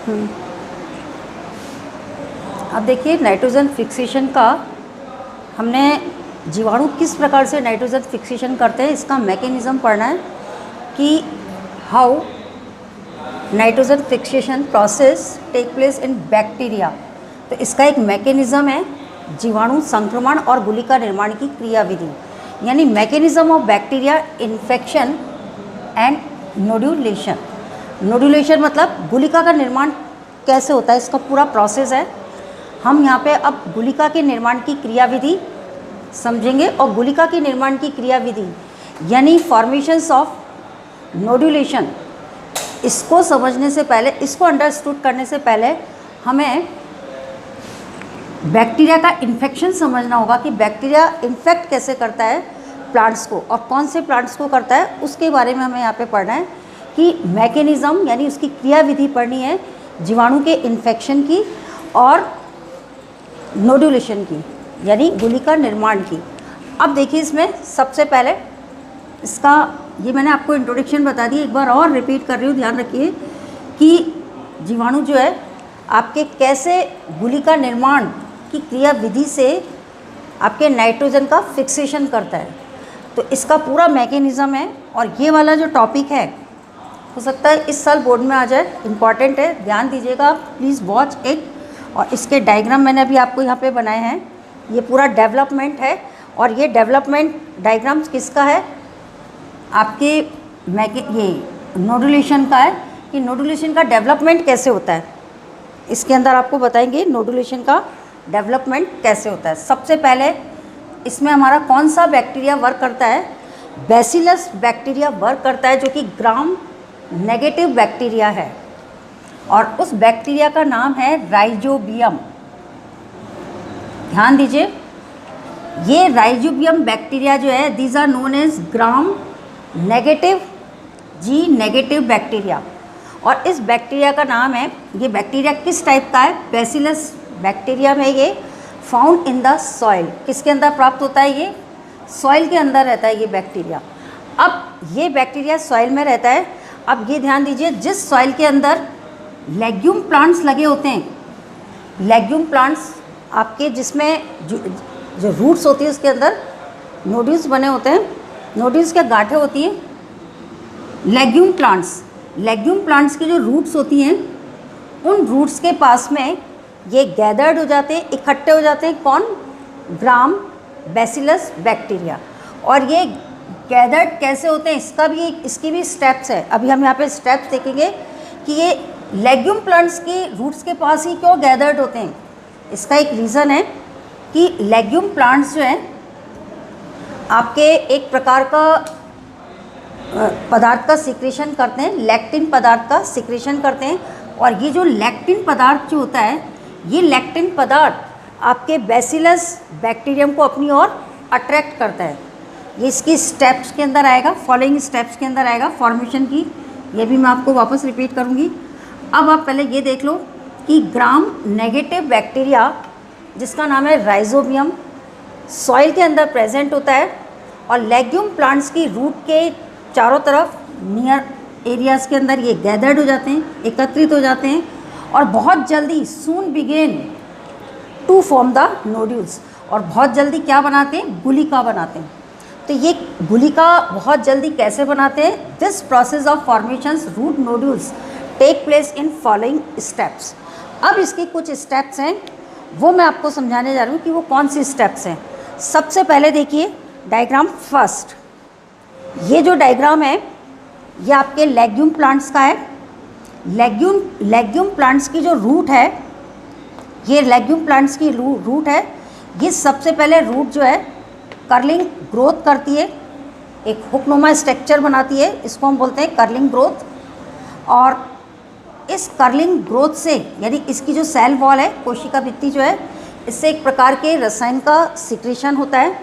हम्म। अब देखिए nitrogen fixation का हमने जीवाणु किस प्रकार से नाइट्रोजन फिक्सेशन करते हैं इसका मैकेनिज़्म पढ़ना है कि how nitrogen fixation process take place in bacteria. तो इसका एक मैकेनिज़्म है जीवाणु संक्रमण और गुलिका निर्माण की क्रियाविधि, यानी mechanism of bacteria infection and nodulation. Nodulation मतलब गुलिका का निर्माण कैसे होता है, इसका पूरा प्रोसेस है। हम यहाँ पे अब गुलिका के निर्माण की क्रियाविधि समझेंगे और गुलिका के निर्माण की क्रियाविधि यानी फॉर्मेशंस ऑफ नोड्यूलेशन, इसको समझने से पहले, इसको अंडरस्टूड करने से पहले हमें बैक्टीरिया का इन्फेक्शन समझना होगा कि बैक्टीरिया इन्फेक्ट कैसे करता है प्लांट्स को और कौन से प्लांट्स को करता है, उसके बारे में हमें यहाँ पे पढ़ना है कि मैकेनिज़्म यानी उसकी क्रियाविधि पढ़नी है जीवाणु के इन्फेक्शन की और नोड्यूलेशन की यानी गुलिका निर्माण की। अब देखिए इसमें सबसे पहले इसका ये मैंने आपको इंट्रोडक्शन बता दी, एक बार और रिपीट कर रही हूँ, ध्यान रखिए कि जीवाणु जो है आपके कैसे गुलिका निर्माण की क्रियाविधि से आपके नाइट्रोजन का फिक्सेशन करता है। तो इसका पूरा मैकेनिज़्म है और ये वाला जो टॉपिक है हो सकता है इस साल बोर्ड में आ जाए, इम्पॉर्टेंट है, ध्यान दीजिएगा, प्लीज़ वॉच इट। और इसके डायग्राम मैंने अभी आपको यहाँ पे बनाए हैं, ये पूरा डेवलपमेंट है और ये डेवलपमेंट डायग्राम्स किसका है, आपके ये नोडुलेशन का है कि नोडुलेशन का डेवलपमेंट कैसे होता है। इसके अंदर आपको बताएंगे नोडुलेशन का डेवलपमेंट कैसे होता है। सबसे पहले इसमें हमारा कौन सा बैक्टीरिया वर्क करता है, बैसिलस बैक्टीरिया वर्क करता है जो कि ग्राम नेगेटिव बैक्टीरिया है और उस बैक्टीरिया का नाम है राइजोबियम। ध्यान दीजिए, ये राइजोबियम बैक्टीरिया जो है these are known as gram negative G negative bacteria. और इस बैक्टीरिया का नाम है, ये बैक्टीरिया किस टाइप का है, बैसिलस बैक्टीरिया में, ये फाउंड इन द सॉइल। किसके अंदर प्राप्त होता है, ये सॉइल के अंदर रहता है ये बैक्टीरिया। अब ये बैक्टीरिया सॉइल में रहता है। अब ये ध्यान दीजिए, जिस सॉइल के अंदर लेग्यूम प्लांट्स लगे होते हैं, लेग्यूम प्लांट्स आपके जिसमें जो रूट्स होती है उसके अंदर नोड्यूल्स बने होते हैं, नोड्यूल्स क्या गांठें होती हैं, लेग्यूम प्लांट्स की जो रूट्स होती हैं उन रूट्स के पास में ये गैदर्ड हो जाते हैं, इकट्ठे हो जाते हैं, कौन, ग्राम बैसिलस बैक्टीरिया। और ये गैदर्ड कैसे होते हैं इसकी भी स्टेप्स है। अभी हम यहाँ पे स्टेप्स देखेंगे कि ये लेग्यूम प्लांट्स की रूट्स के पास ही क्यों गैदर्ड होते हैं। इसका एक रीज़न है कि लेग्यूम प्लांट्स जो हैं आपके एक प्रकार का पदार्थ का सिक्रेशन करते हैं, लैक्टिन पदार्थ का सिक्रेशन करते हैं। और ये जो लैक्टिन पदार्थ जो होता है, ये लैक्टिन पदार्थ आपके बैसिलस बैक्टीरियम को अपनी ओर अट्रैक्ट करता है। ये इसकी स्टेप्स के अंदर आएगा, फॉलोइंग स्टेप्स के अंदर आएगा फॉर्मेशन की, ये भी मैं आपको वापस रिपीट करूँगी। अब आप पहले ये देख लो कि ग्राम नेगेटिव बैक्टीरिया जिसका नाम है राइजोबियम सॉइल के अंदर प्रेजेंट होता है और लेग्यूम प्लांट्स की रूट के चारों तरफ नियर एरियाज़ के अंदर ये गैदर्ड हो जाते हैं, एकत्रित हो जाते हैं और बहुत जल्दी soon begin to form the nodules, और बहुत जल्दी क्या बनाते हैं, गुलिका बनाते हैं। तो ये गुलिका बहुत जल्दी कैसे बनाते हैं, this process of formations root nodules take place in following steps. अब इसकी कुछ स्टेप्स हैं वो मैं आपको समझाने जा रही हूँ कि वो कौन सी स्टेप्स हैं। सबसे पहले देखिए डायग्राम फर्स्ट, ये जो डायग्राम है ये आपके लेग्यूम प्लांट्स का है। लेग्यूम प्लांट्स की जो रूट है, ये लेग्यूम प्लांट्स की रूट है। ये सबसे पहले रूट जो है कर्लिंग ग्रोथ करती है, एक हुकनुमा स्ट्रक्चर बनाती है, इसको हम बोलते हैं कर्लिंग ग्रोथ। और इस कर्लिंग ग्रोथ से यानी इसकी जो सेल वॉल है, कोशिका भित्ति जो है, इससे एक प्रकार के रसायन का सिक्रेशन होता है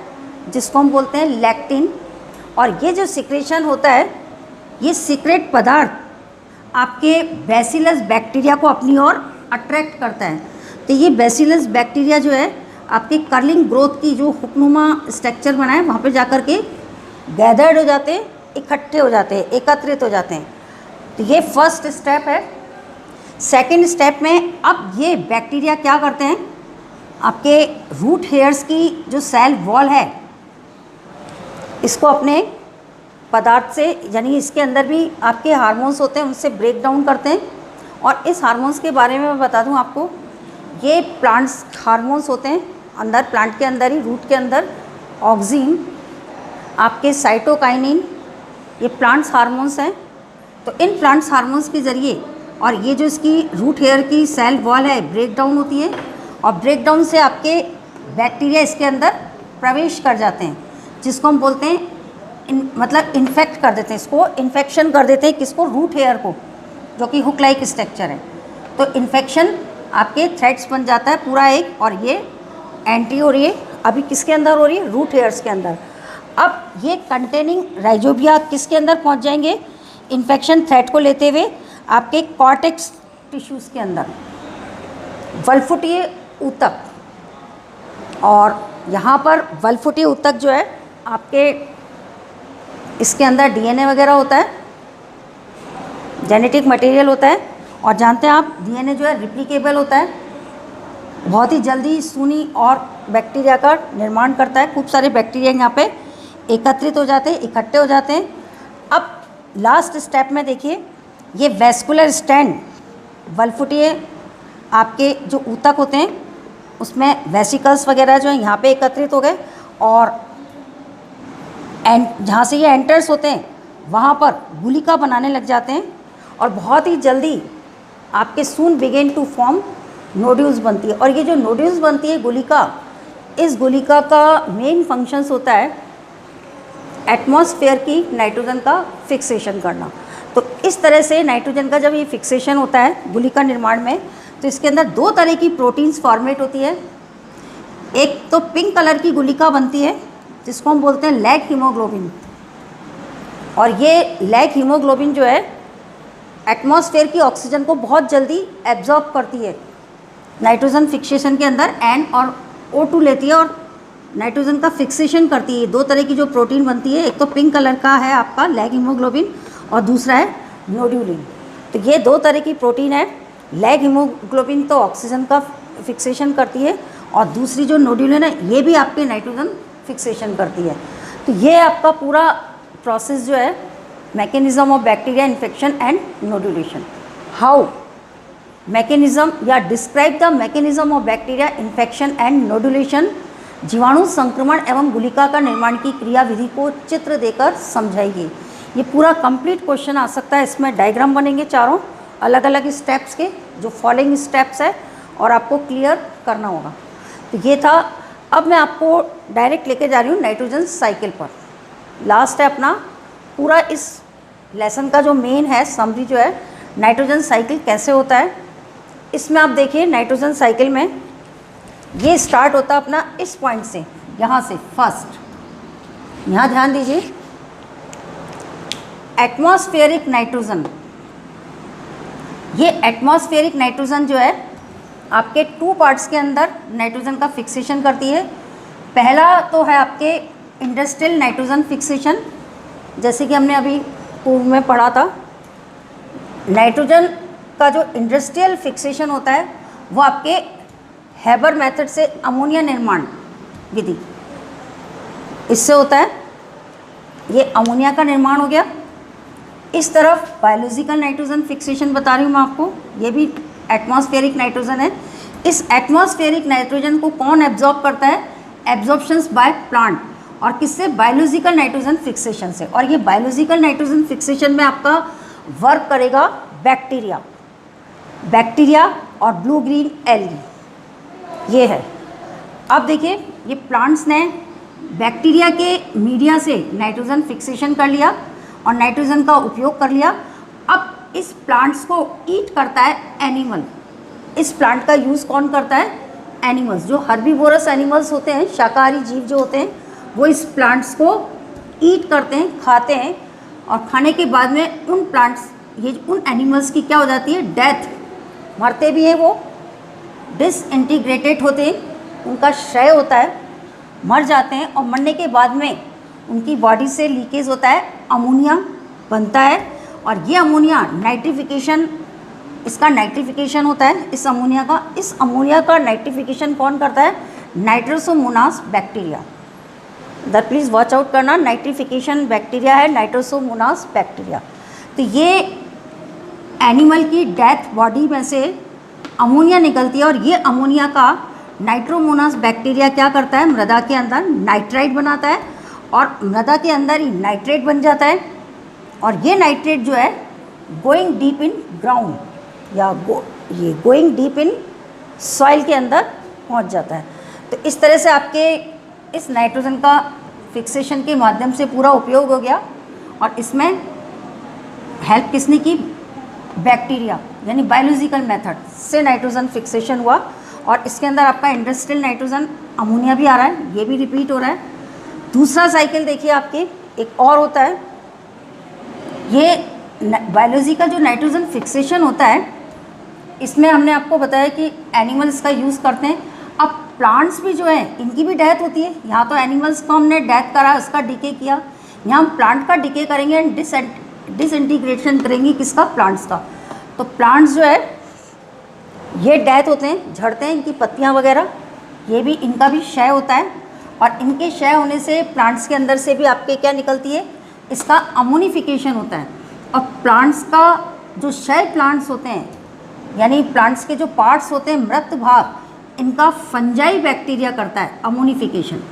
जिसको हम बोलते हैं लैक्टिन। और ये जो सिक्रेशन होता है, ये सीक्रेट पदार्थ आपके बैसिलस बैक्टीरिया को अपनी ओर अट्रैक्ट करता है। तो ये बैसिलस बैक्टीरिया जो है आपके कर्लिंग ग्रोथ की जो हुकनुमा स्ट्रक्चर बनाए वहाँ पे जाकर के गैदर्ड हो जाते हैं, इकट्ठे हो जाते हैं, एकत्रित हो जाते हैं। तो ये फर्स्ट स्टेप है। सेकेंड स्टेप में अब ये बैक्टीरिया क्या करते हैं, आपके रूट हेयर्स की जो सेल वॉल है इसको अपने पदार्थ से, यानी इसके अंदर भी आपके हार्मोन्स होते हैं, उनसे ब्रेक डाउन करते हैं। और इस हार्मोन्स के बारे में मैं बता दूं आपको, ये प्लांट्स हार्मोन्स होते हैं अंदर, प्लांट के अंदर ही, रूट के अंदर ऑक्सीन, आपके साइटोकाइनिन, ये प्लांट्स हार्मोन्स हैं। तो इन प्लांट्स हार्मोन्स के ज़रिए और ये जो इसकी रूट हेयर की सेल वॉल है ब्रेक डाउन होती है, और ब्रेक डाउन से आपके बैक्टीरिया इसके अंदर प्रवेश कर जाते हैं, जिसको हम बोलते हैं मतलब इन्फेक्ट कर देते हैं, इसको इन्फेक्शन कर देते हैं, किसको, रूट हेयर को, जो कि हुक लाइक स्ट्रक्चर है। तो इन्फेक्शन आपके थ्रेड्स बन जाता है पूरा एक, और ये एंट्री हो रही है अभी किसके अंदर हो रही है, रूट हेयर्स के अंदर। अब ये कंटेनिंग राइजोबिया किसके अंदर पहुंच जाएंगे, इन्फेक्शन थ्रेड को लेते हुए आपके कॉर्टेक्स टिश्यूज़ के अंदर, वलफुटीय ऊतक। और यहाँ पर वलफुटीय ऊतक जो है आपके, इसके अंदर डीएनए वगैरह होता है, जेनेटिक मटेरियल होता है। और जानते हैं आप डीएनए जो है रिप्लिकेबल होता है, बहुत ही जल्दी सूनी और बैक्टीरिया का निर्माण करता है। खूब सारे बैक्टीरिया यहाँ पे एकत्रित हो जाते हैं, इकट्ठे हो जाते हैं। अब लास्ट स्टेप में देखिए, ये वेस्कुलर स्टैंड, वलफुटीय आपके जो ऊतक होते हैं उसमें वेसिकल्स वगैरह जो हैं यहाँ पे एकत्रित हो गए, और जहाँ से ये एंटर्स होते हैं वहाँ पर गुलिका बनाने लग जाते हैं, और बहुत ही जल्दी आपके सून बिगिन टू फॉर्म नोड्यूल्स बनती है। और ये जो नोड्यूल्स बनती है गुलिका, इस गुलिका का मेन फंक्शंस होता है एटमॉस्फेयर की नाइट्रोजन का फिक्सेशन करना। तो इस तरह से नाइट्रोजन का जब ये फिक्सेशन होता है गुलिका निर्माण में, तो इसके अंदर दो तरह की प्रोटीन्स फॉर्मेट होती है। एक तो पिंक कलर की गुलिका बनती है जिसको हम बोलते हैं लैग हीमोग्लोबिन, और ये लैग हीमोग्लोबिन जो है एटमॉस्फेयर की ऑक्सीजन को बहुत जल्दी एब्जॉर्ब करती है, नाइट्रोजन फिक्सेशन के अंदर N और O2 लेती है और नाइट्रोजन का फिक्सेशन करती है। दो तरह की जो प्रोटीन बनती है, एक तो पिंक कलर का है आपका लैग हीमोग्लोबिन, और दूसरा है नोड्यूलिन। तो ये दो तरह की प्रोटीन है। लैग हीमोग्लोबिन तो ऑक्सीजन का फिक्सेशन करती है, और दूसरी जो नोड्यूलिन है ये भी आपके नाइट्रोजन फिक्सेशन करती है। तो ये आपका पूरा प्रोसेस जो है, mechanism of bacteria infection and nodulation. How mechanism या describe the mechanism of bacteria infection and nodulation, जीवाणु संक्रमण एवं गुलिका का निर्माण की क्रियाविधि को चित्र देकर समझाइए। ये पूरा कंप्लीट क्वेश्चन आ सकता है, इसमें डायग्राम बनेंगे चारों अलग अलग स्टेप्स के, जो फॉलोइंग स्टेप्स है, और आपको क्लियर करना होगा। तो ये था। अब मैं आपको डायरेक्ट लेके जा रही हूँ नाइट्रोजन साइकिल पर। लास्ट है अपना पूरा इस लेसन का जो मेन है समरी जो है, नाइट्रोजन साइकिल कैसे होता है। इसमें आप देखिए नाइट्रोजन साइकिल में ये स्टार्ट होता है अपना इस पॉइंट से, यहाँ से फर्स्ट, यहाँ ध्यान दीजिए, एटमॉस्फेरिक नाइट्रोजन। ये एटमॉस्फेरिक नाइट्रोजन जो है आपके टू पार्ट्स के अंदर नाइट्रोजन का फिक्सेशन करती है। पहला तो है आपके इंडस्ट्रियल नाइट्रोजन फिक्सेशन, जैसे कि हमने अभी पूर्व में पढ़ा था। नाइट्रोजन का जो इंडस्ट्रियल फिक्सेशन होता है वो आपके हैबर मेथड से अमोनिया निर्माण विधि, इससे होता है। ये अमोनिया का निर्माण हो गया। इस तरफ बायोलॉजिकल नाइट्रोजन फिक्सेशन बता रही हूँ मैं आपको, ये भी एटमॉस्फेरिक नाइट्रोजन है। इस एटमॉस्फेरिक नाइट्रोजन को कौन एब्जॉर्ब करता है, एब्जॉर्प्शंस बाय प्लांट, और किससे, बायोलॉजिकल नाइट्रोजन फिक्सेशन से। और ये बायोलॉजिकल नाइट्रोजन फिक्सेशन में आपका वर्क करेगा बैक्टीरिया, बैक्टीरिया और ब्लू ग्रीन एल्गी, ये है। अब देखिए ये प्लांट्स ने बैक्टीरिया के मीडिया से नाइट्रोजन फिक्सेशन कर लिया और नाइट्रोजन का उपयोग कर लिया। अब इस प्लांट्स को ईट करता है एनिमल। इस प्लांट का यूज़ कौन करता है, एनिमल्स, जो हर्बीवोरस एनिमल्स होते हैं, शाकाहारी जीव जो होते हैं, वो इस प्लांट्स को ईट करते हैं, खाते हैं, और खाने के बाद में उन प्लांट्स, ये उन एनिमल्स की क्या हो जाती है, डेथ, मरते भी हैं, वो डिसइंटीग्रेटेड होते हैं, उनका क्षय होता है, मर जाते हैं। और मरने के बाद में उनकी बॉडी से लीकेज होता है, अमोनिया बनता है, और ये अमोनिया नाइट्रिफिकेशन इसका नाइट्रिफिकेशन होता है इस अमोनिया का। इस अमोनिया का नाइट्रिफिकेशन कौन करता है? Nitrosomonas bacteria. इधर प्लीज़ वॉच आउट करना, नाइट्रिफिकेशन बैक्टीरिया है नाइट्रोसोमोनास बैक्टीरिया। तो ये एनिमल की डेथ बॉडी में से अमोनिया निकलती है और ये अमोनिया का नाइट्रोमोनास बैक्टीरिया क्या करता है? मृदा के अंदर नाइट्राइट बनाता है और मृदा के अंदर ही नाइट्रेट बन जाता है और ये नाइट्रेट जो है गोइंग डीप इन ग्राउंड या ये गोइंग डीप इन सॉइल के अंदर पहुंच जाता है। तो इस तरह से आपके इस नाइट्रोजन का फिक्सेशन के माध्यम से पूरा उपयोग हो गया और इसमें हेल्प किसने की? बैक्टीरिया यानी बायोलॉजिकल मेथड से नाइट्रोजन फिक्सेशन हुआ और इसके अंदर आपका इंडस्ट्रियल नाइट्रोजन अमोनिया भी आ रहा है, ये भी रिपीट हो रहा है। दूसरा साइकिल देखिए आपके एक और होता है, ये बायोलॉजिकल जो नाइट्रोजन फिक्सेशन होता है इसमें हमने आपको बताया कि एनिमल्स का यूज़ करते हैं। अब प्लांट्स भी जो है इनकी भी डेथ होती है। यहाँ तो एनिमल्स को हमने डेथ करा, उसका डिके किया, यहाँ हम प्लांट का डिके करेंगे एंड डिसइंटीग्रेशन करेंगे किसका? प्लांट्स का। तो प्लांट्स जो है ये डेथ होते हैं, झड़ते हैं, इनकी पत्तियाँ वगैरह, ये भी इनका भी क्षय होता है और इनके क्षय होने से प्लांट्स के अंदर से भी आपके क्या निकलती है? इसका अमोनिफिकेशन होता है। और प्लांट्स का जो क्षय प्लांट्स होते हैं यानी प्लांट्स के जो पार्ट्स होते हैं मृत भाग, इनका फंजाई बैक्टीरिया करता है अमोनिफिकेशन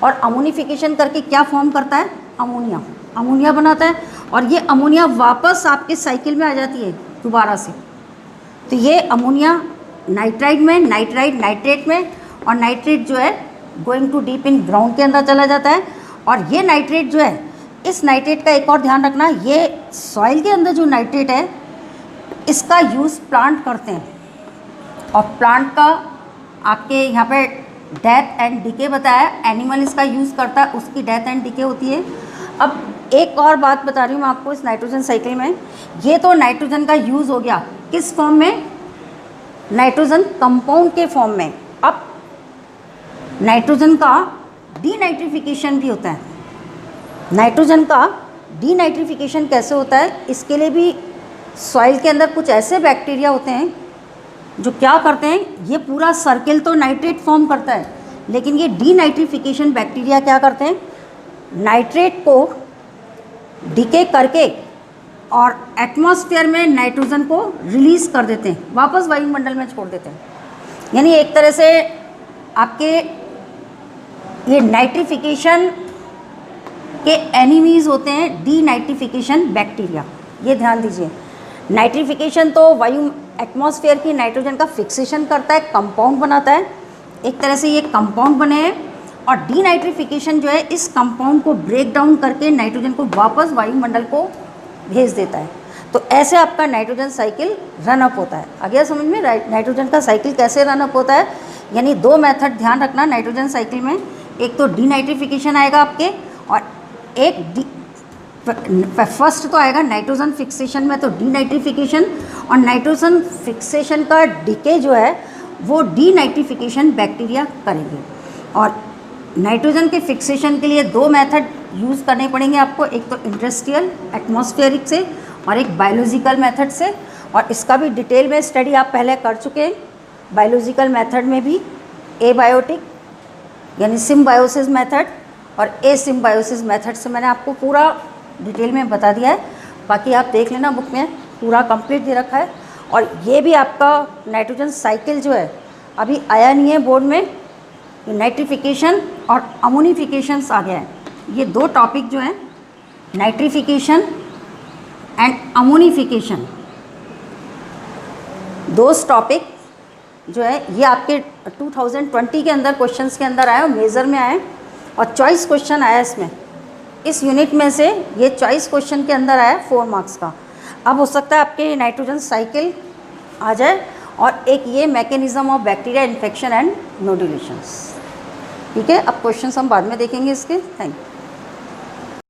और अमोनिफिकेशन करके क्या फॉर्म करता है? अमोनिया। अमोनिया बनाता है और ये अमोनिया वापस आपके साइकिल में आ जाती है दोबारा से। तो ये अमोनिया नाइट्राइट में, नाइट्राइट नाइट्रेट में और नाइट्रेट जो है going to deep in ground के अंदर चला जाता है। और ये नाइट्रेट जो है, इस नाइट्रेट का एक और ध्यान रखना, ये सॉइल के अंदर जो नाइट्रेट है इसका यूज़ प्लांट करते हैं और प्लांट का आपके यहाँ पे डेथ एंड डिके बताया, एनिमल इसका यूज़ करता है, उसकी डेथ एंड डिके होती है। अब एक और बात बता रही हूँ मैं आपको इस नाइट्रोजन साइकिल में, ये तो नाइट्रोजन का यूज़ हो गया किस फॉर्म में? नाइट्रोजन कंपाउंड के फॉर्म में। अब नाइट्रोजन का डीनाइट्रिफिकेशन भी होता है। नाइट्रोजन का डीनाइट्रिफिकेशन कैसे होता है? इसके लिए भी सॉइल के अंदर कुछ ऐसे बैक्टीरिया होते हैं जो क्या करते हैं, ये पूरा सर्किल तो नाइट्रेट फॉर्म करता है लेकिन ये डीनाइट्रिफिकेशन बैक्टीरिया क्या करते हैं? नाइट्रेट को डिके करके और एटमॉस्फेयर में नाइट्रोजन को रिलीज़ कर देते हैं, वापस वायुमंडल में छोड़ देते हैं। यानी एक तरह से आपके ये नाइट्रिफिकेशन के एनिमीज़ होते हैं डीनाइट्रिफिकेशन बैक्टीरिया। ये ध्यान दीजिए, नाइट्रिफिकेशन तो वायु एटमॉस्फेयर की नाइट्रोजन का फिक्सेशन करता है, कंपाउंड बनाता है, एक तरह से ये कंपाउंड बने हैं। और डीनाइट्रिफिकेशन जो है इस कंपाउंड को ब्रेक डाउन करके नाइट्रोजन को वापस वायुमंडल को भेज देता है। तो ऐसे आपका नाइट्रोजन साइकिल रन अप होता है। आ गया समझ में नाइट्रोजन का साइकिल कैसे रन अप होता है? यानी दो मेथड ध्यान रखना नाइट्रोजन साइकिल में, एक तो डीनाइट्रिफिकेशन आएगा आपके और एक फर्स्ट तो आएगा नाइट्रोजन फिक्सेशन में तो डीनाइट्रिफिकेशन, और नाइट्रोजन फिक्सेशन का डिके जो है वो डीनाइट्रिफिकेशन बैक्टीरिया करेंगे। और नाइट्रोजन के फिक्सेशन के लिए दो मेथड यूज़ करने पड़ेंगे आपको, एक तो इंडस्ट्रियल एटमॉस्फेरिक से और एक बायोलॉजिकल मेथड से। और इसका भी डिटेल में स्टडी आप पहले कर चुके हैं। बायोलॉजिकल मेथड में भी एबायोटिक यानी सिम्बायोसिस मेथड और एसिम्बायोसिस मेथड से मैंने आपको पूरा डिटेल में बता दिया है। बाकी आप देख लेना, बुक में पूरा कंप्लीट दे रखा है। और ये भी आपका नाइट्रोजन साइकिल जो है अभी आया नहीं है बोर्ड में, नाइट्रिफिकेशन और अमोनिफिकेशंस आ गया है। ये दो टॉपिक जो हैं नाइट्रिफिकेशन एंड अमोनिफिकेशन, दो टॉपिक जो है ये आपके 2020 के अंदर क्वेश्चंस के अंदर आए, मेज़र में आए और चॉइस क्वेश्चन आया इसमें। इस यूनिट में से ये चॉइस क्वेश्चन के अंदर आया 4 मार्क्स का। अब हो सकता है आपके नाइट्रोजन साइकिल आ जाए और एक ये mechanism of bacteria infection and nodulations. ठीक है, अब क्वेश्चंस हम बाद में देखेंगे इसके। Thank you.